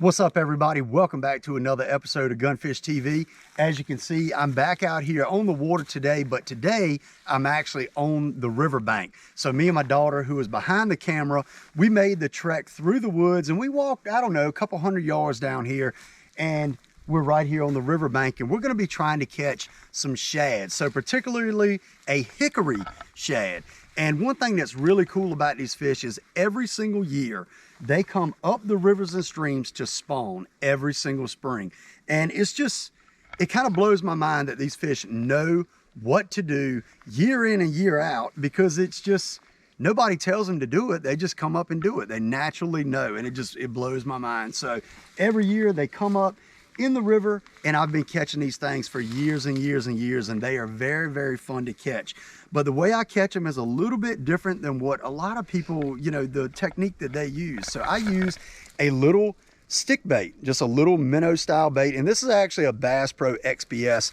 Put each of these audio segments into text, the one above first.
What's up, everybody? Welcome back to another episode of Gunfish TV. As you can see, I'm back out here on the water today, but today I'm actually on the riverbank. So me and my daughter, who is behind the camera, we made the trek through the woods and we walked, I don't know, a couple hundred yards down here, and we're right here on the riverbank, and we're going to be trying to catch some shad. So particularly a hickory shad. And one thing that's really cool about these fish is every single year, they come up the rivers and streams to spawn every single spring. And it's just, it kind of blows my mind that these fish know what to do year in and year out, because it's just, nobody tells them to do it. They just come up and do it. They naturally know, and it blows my mind. So every year they come up in the river, and I've been catching these things for years and years and years, and they are very, very fun to catch. But the way I catch them is a little bit different than what a lot of people, you know, the technique that they use. So I use a little stick bait, just a little minnow style bait, and this is actually a Bass Pro XPS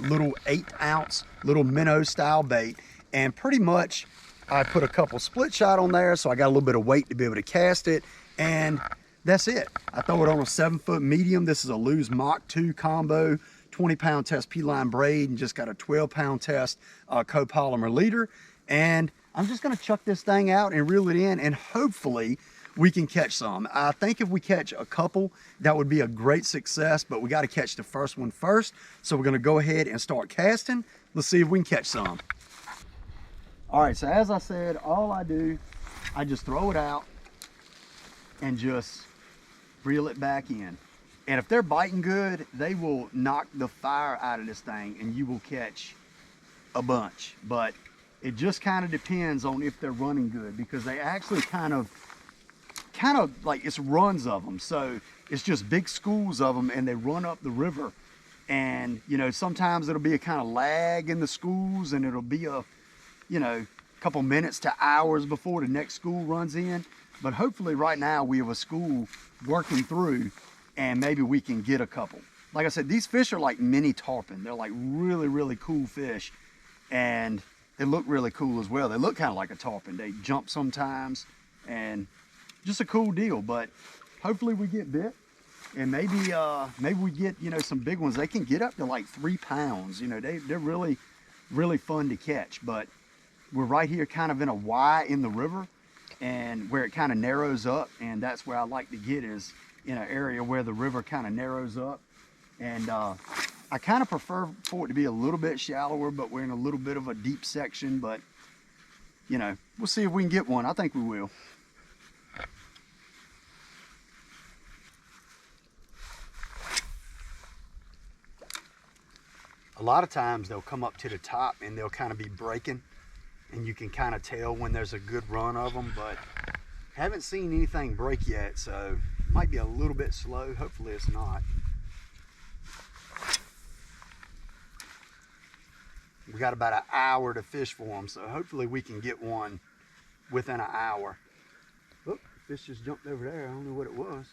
little 8-ounce little minnow style bait. And pretty much I put a couple split shot on there, so I got a little bit of weight to be able to cast it, and that's it. I throw it on a 7-foot medium. This is a Lew's Mach 2 combo, 20-pound test P-line braid, and just got a 12-pound test copolymer leader. And I'm just gonna chuck this thing out and reel it in, and hopefully we can catch some. I think if we catch a couple, that would be a great success, but we gotta catch the first one first. So we're gonna go ahead and start casting. Let's see if we can catch some. All right, so as I said, all I do, I just throw it out and just reel it back in. And if they're biting good, they will knock the fire out of this thing and you will catch a bunch. But it just kind of depends on if they're running good, because they actually kind of like, it's runs of them. So it's just big schools of them, and they run up the river. And you know, sometimes it'll be a kind of lag in the schools, and it'll be a, you know, couple minutes to hours before the next school runs in. But hopefully right now we have a school working through, and maybe we can get a couple. Like I said, these fish are like mini tarpon. They're like really, really cool fish, and they look really cool as well. They look kind of like a tarpon. They jump sometimes, and just a cool deal. But hopefully we get bit, and maybe we get, you know, some big ones. They can get up to like 3 pounds. You know, they're really, really fun to catch. But we're right here kind of in a Y in the river, and where it kind of narrows up, and that's where I like to get, is in an area where the river kind of narrows up. And I kind of prefer for it to be a little bit shallower, but we're in a little bit of a deep section. But you know, we'll see if we can get one. I think we will. A lot of times they'll come up to the top and they'll kind of be breaking, and you can kind of tell when there's a good run of them, but haven't seen anything break yet, so it might be a little bit slow. Hopefully it's not. We got about an hour to fish for them, so hopefully we can get one within an hour. Oh, fish just jumped over there. I don't know what it was.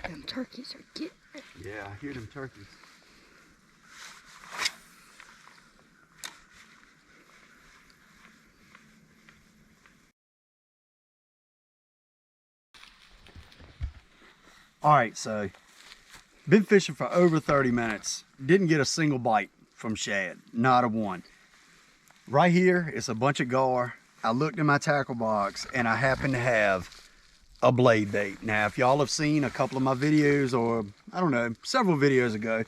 Them turkeys are getting it. Yeah, I hear them turkeys. All right, so been fishing for over 30 minutes. Didn't get a single bite from shad, not a one. Right here, it's a bunch of gar. I looked in my tackle box and I happen to have a blade bait. Now, if y'all have seen a couple of my videos, or I don't know, several videos ago,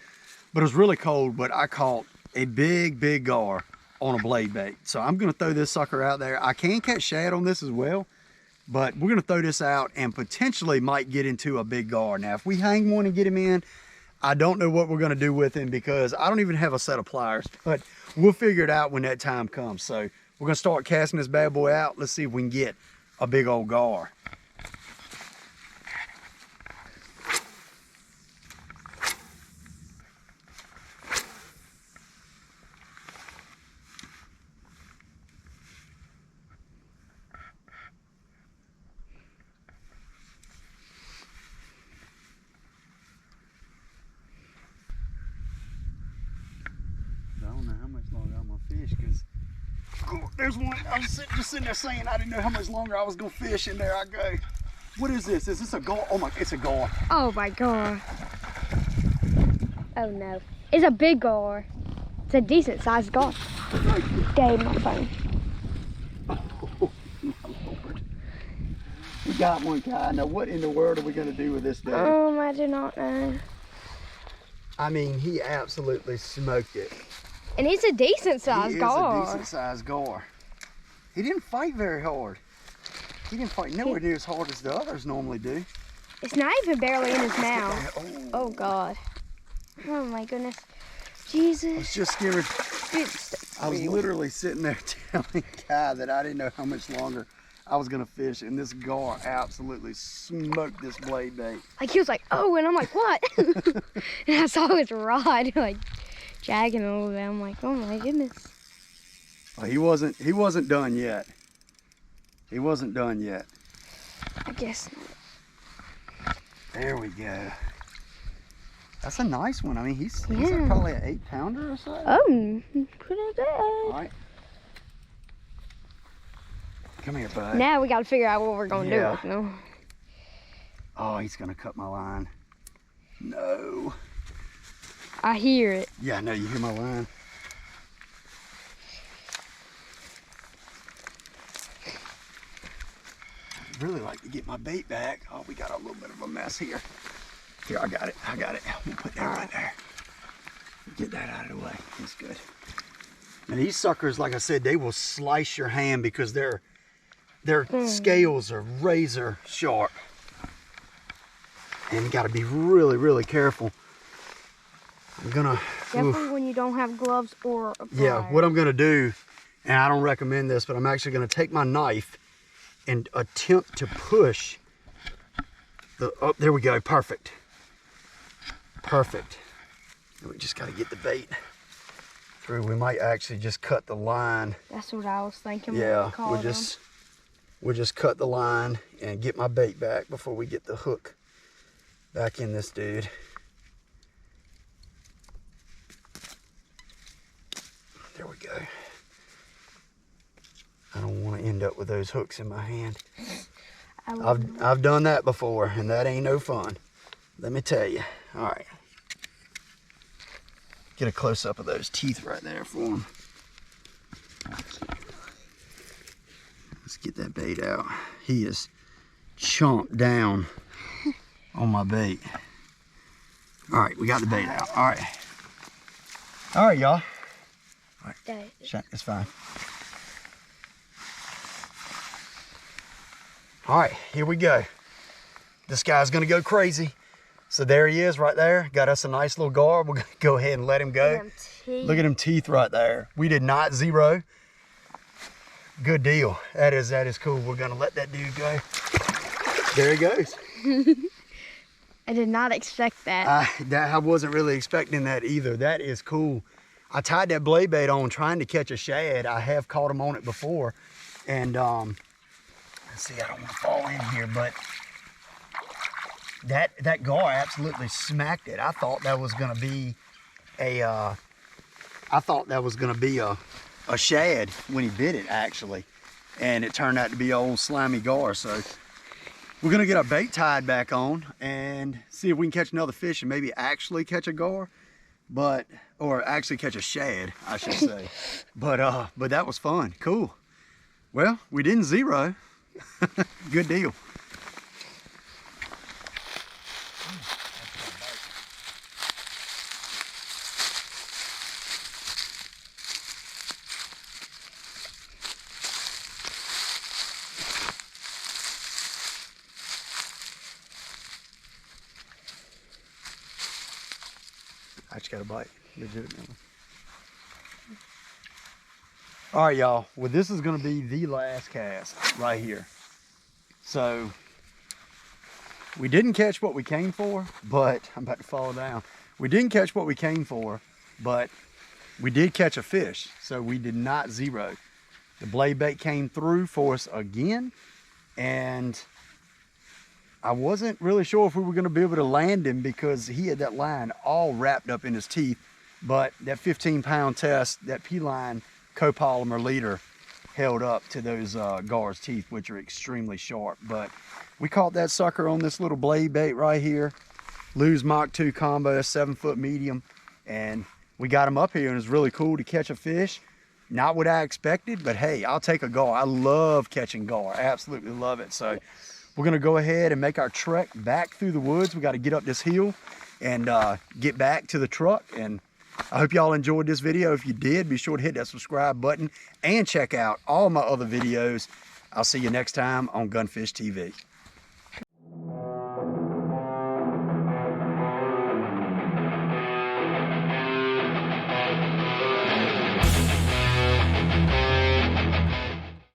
but it was really cold, but I caught a big gar on a blade bait. So I'm gonna throw this sucker out there. I can catch shad on this as well, but we're gonna throw this out and potentially might get into a big gar. Now, if we hang one and get him in, I don't know what we're gonna do with him, because I don't even have a set of pliers, but we'll figure it out when that time comes. So we're gonna start casting this bad boy out. Let's see if we can get a big old gar. Because oh, there's one. I was just sitting there saying I didn't know how much longer I was gonna fish, and there I go. What is this? Is this a gar? Oh my, it's a gar. Oh my god. Oh no. It's a big gar. It's a decent sized gar. Dang, my phone. Oh my Lord. We got one guy. Now what in the world are we gonna do with this dude? I do not know. I mean, he absolutely smoked it. And it's a decent sized gar. He is a decent sized gar. He didn't fight very hard. He didn't fight nowhere near as hard as the others normally do. It's not even barely in his mouth. Oh. Oh god. Oh my goodness. Jesus. I was just scared. I was literally sitting there telling Kai that I didn't know how much longer I was gonna fish, and this gar absolutely smoked this blade bait. Like he was like, oh, and I'm like, what? And I saw his rod like jagging a little bit. I'm like, oh my goodness. Well, he wasn't done yet. He wasn't done yet. I guess not. There we go. That's a nice one. I mean, he's Yeah. probably an 8-pounder or so. Oh, pretty good. All right. Come here, bud. Now we gotta figure out what we're gonna do with him. Oh, he's gonna cut my line. No. I hear it. Yeah, I know, you hear my line. I'd really like to get my bait back. Oh, we got a little bit of a mess here. Here, I got it. We'll put that right there. Get that out of the way. That's good. And these suckers, like I said, they will slice your hand because their scales are razor sharp. And you got to be really, really careful. I'm gonna Definitely when you don't have gloves or a pliers. Yeah, what I'm gonna do, and I don't recommend this, but I'm actually gonna take my knife and attempt to push the, oh, there we go, perfect. Perfect. We just gotta get the bait through. We might actually just cut the line. That's what I was thinking. Yeah, we'll just cut the line and get my bait back before we get the hook back in this dude. There we go. I don't want to end up with those hooks in my hand. I've done that before, and that ain't no fun. Let me tell you. All right. Get a close up of those teeth right there for him. Let's get that bait out. He is chomped down on my bait. All right, we got the bait out. All right. All right, y'all. All right, it's fine. All right, here we go. This guy's gonna go crazy. So there he is right there. Got us a nice little gar. We're gonna go ahead and let him go. Look at them teeth right there. We did not zero. Good deal. That is cool. We're gonna let that dude go. There he goes. I did not expect that. I wasn't really expecting that either. That is cool. I tied that blade bait on trying to catch a shad. I have caught him on it before. And let's see, I don't want to fall in here, but that gar absolutely smacked it. I thought that was gonna be a shad when he bit it actually. And it turned out to be an old slimy gar. So we're gonna get our bait tied back on and see if we can catch another fish and maybe actually catch a gar. Or actually catch a shad, I should say. But that was fun. Cool. Well, we didn't zero. Good deal. I just got a bite. Legitimately. All right, y'all. Well, this is going to be the last cast right here. So we didn't catch what we came for, but I'm about to fall down. We didn't catch what we came for, but we did catch a fish. So we did not zero. The blade bait came through for us again, and I wasn't really sure if we were going to be able to land him because he had that line all wrapped up in his teeth. But that 15-pound test, that P-line copolymer leader, held up to those gar's teeth, which are extremely sharp. But we caught that sucker on this little blade bait right here. Lew's Mach 2 combo, a 7-foot medium. And we got him up here, and it's really cool to catch a fish. Not what I expected, but hey, I'll take a gar. I love catching gar. I absolutely love it. So we're gonna go ahead and make our trek back through the woods. We got to get up this hill and get back to the truck. And I hope y'all enjoyed this video. If you did, be sure to hit that subscribe button and check out all my other videos. I'll see you next time on Gunfish TV.